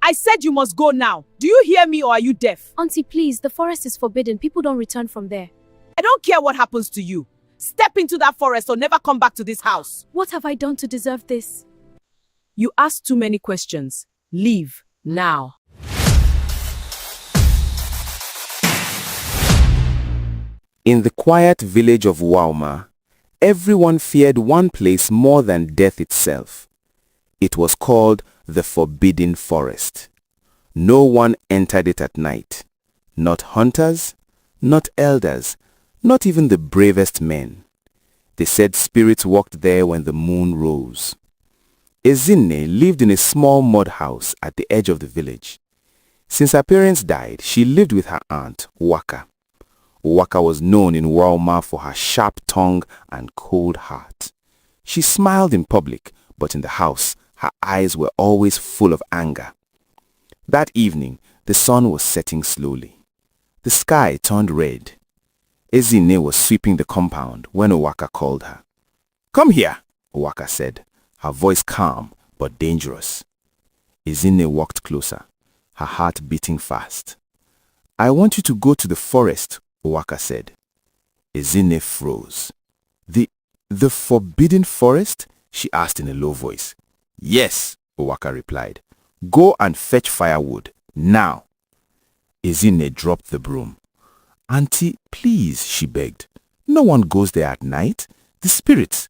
I said you must go now. Do you hear me or are you deaf? Auntie, please, the forest is forbidden. People don't return from there. I don't care what happens to you. Step into that forest or never come back to this house. What have I done to deserve this? You ask too many questions. Leave now. In the quiet village of Wauma, everyone feared one place more than death itself. It was called the Forbidden Forest. No one entered it at night. Not hunters, not elders, not even the bravest men. They said spirits walked there when the moon rose. Ezinne lived in a small mud house at the edge of the village. Since her parents died, she lived with her aunt, Waka. Waka was known in Wauma for her sharp tongue and cold heart. She smiled in public, but in the house, her eyes were always full of anger. That evening, the sun was setting slowly. The sky turned red. Ezinne was sweeping the compound when Owaka called her. "Come here," Owaka said, her voice calm but dangerous. Ezinne walked closer, her heart beating fast. "I want you to go to the forest," Owaka said. Ezinne froze. The forbidden forest?" she asked in a low voice. "Yes," Owaka replied. "Go and fetch firewood, now." Ezinne dropped the broom. "Auntie, please," she begged. "No one goes there at night. The spirits."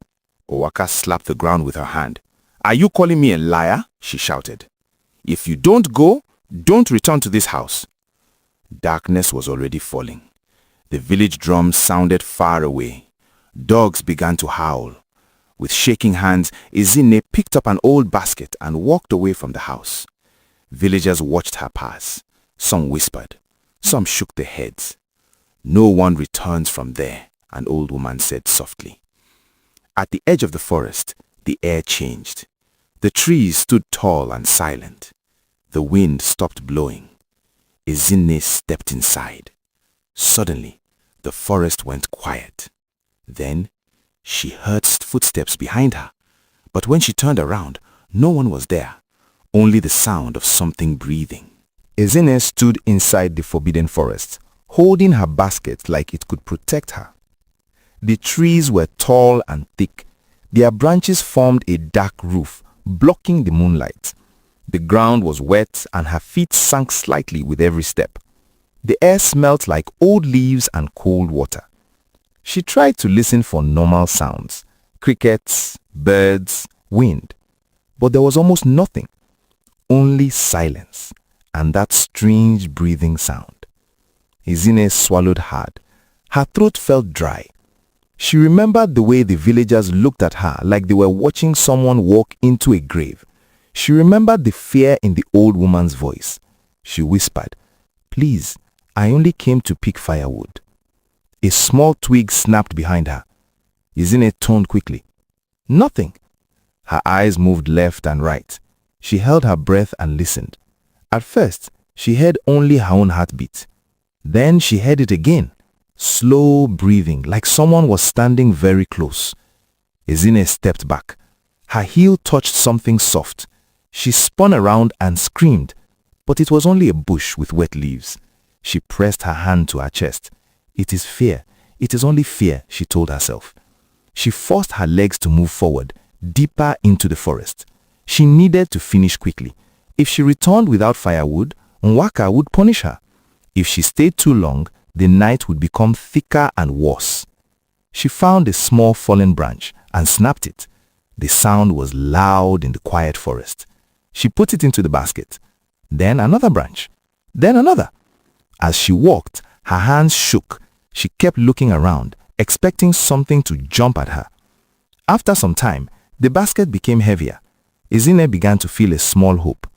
Owaka slapped the ground with her hand. "Are you calling me a liar?" she shouted. "If you don't go, don't return to this house." Darkness was already falling. The village drums sounded far away. Dogs began to howl. With shaking hands, Ezinne picked up an old basket and walked away from the house. Villagers watched her pass. Some whispered. Some shook their heads. "No one returns from there," an old woman said softly. At the edge of the forest, the air changed. The trees stood tall and silent. The wind stopped blowing. Ezinne stepped inside. Suddenly, the forest went quiet. Then, she heard footsteps behind her. But when she turned around, no one was there, only the sound of something breathing. Ezinne stood inside the forbidden forest, holding her basket like it could protect her. The trees were tall and thick. Their branches formed a dark roof, blocking the moonlight. The ground was wet and her feet sank slightly with every step. The air smelt like old leaves and cold water. She tried to listen for normal sounds, crickets, birds, wind. But there was almost nothing, only silence and that strange breathing sound. Ezinne swallowed hard. Her throat felt dry. She remembered the way the villagers looked at her like they were watching someone walk into a grave. She remembered the fear in the old woman's voice. She whispered, "Please, I only came to pick firewood." A small twig snapped behind her. Ezinne turned quickly. Nothing. Her eyes moved left and right. She held her breath and listened. At first, she heard only her own heartbeat. Then she heard it again, slow breathing like someone was standing very close. Ezinne stepped back. Her heel touched something soft. She spun around and screamed, but it was only a bush with wet leaves. She pressed her hand to her chest. "It is fear. It is only fear," she told herself. She forced her legs to move forward, deeper into the forest. She needed to finish quickly. If she returned without firewood, Nwaka would punish her. If she stayed too long, the night would become thicker and worse. She found a small fallen branch and snapped it. The sound was loud in the quiet forest. She put it into the basket. Then another branch. Then another. As she walked, her hands shook. She kept looking around, expecting something to jump at her. After some time, the basket became heavier. Ezinne began to feel a small hope.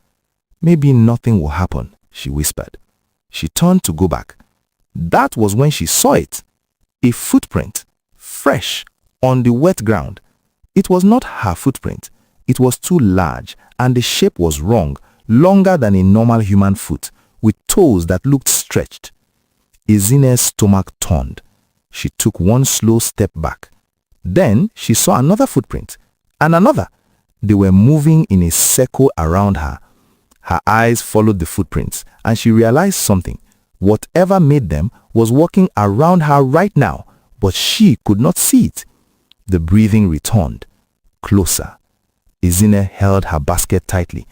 "Maybe nothing will happen," she whispered. She turned to go back. That was when she saw it. A footprint, fresh, on the wet ground. It was not her footprint. It was too large and the shape was wrong, longer than a normal human foot, with toes that looked stretched. Ezinne's stomach turned. She took one slow step back. Then she saw another footprint, and another. They were moving in a circle around her. Her eyes followed the footprints and she realized something. Whatever made them was walking around her right now, but she could not see it. The breathing returned. Closer. Ezine held her basket tightly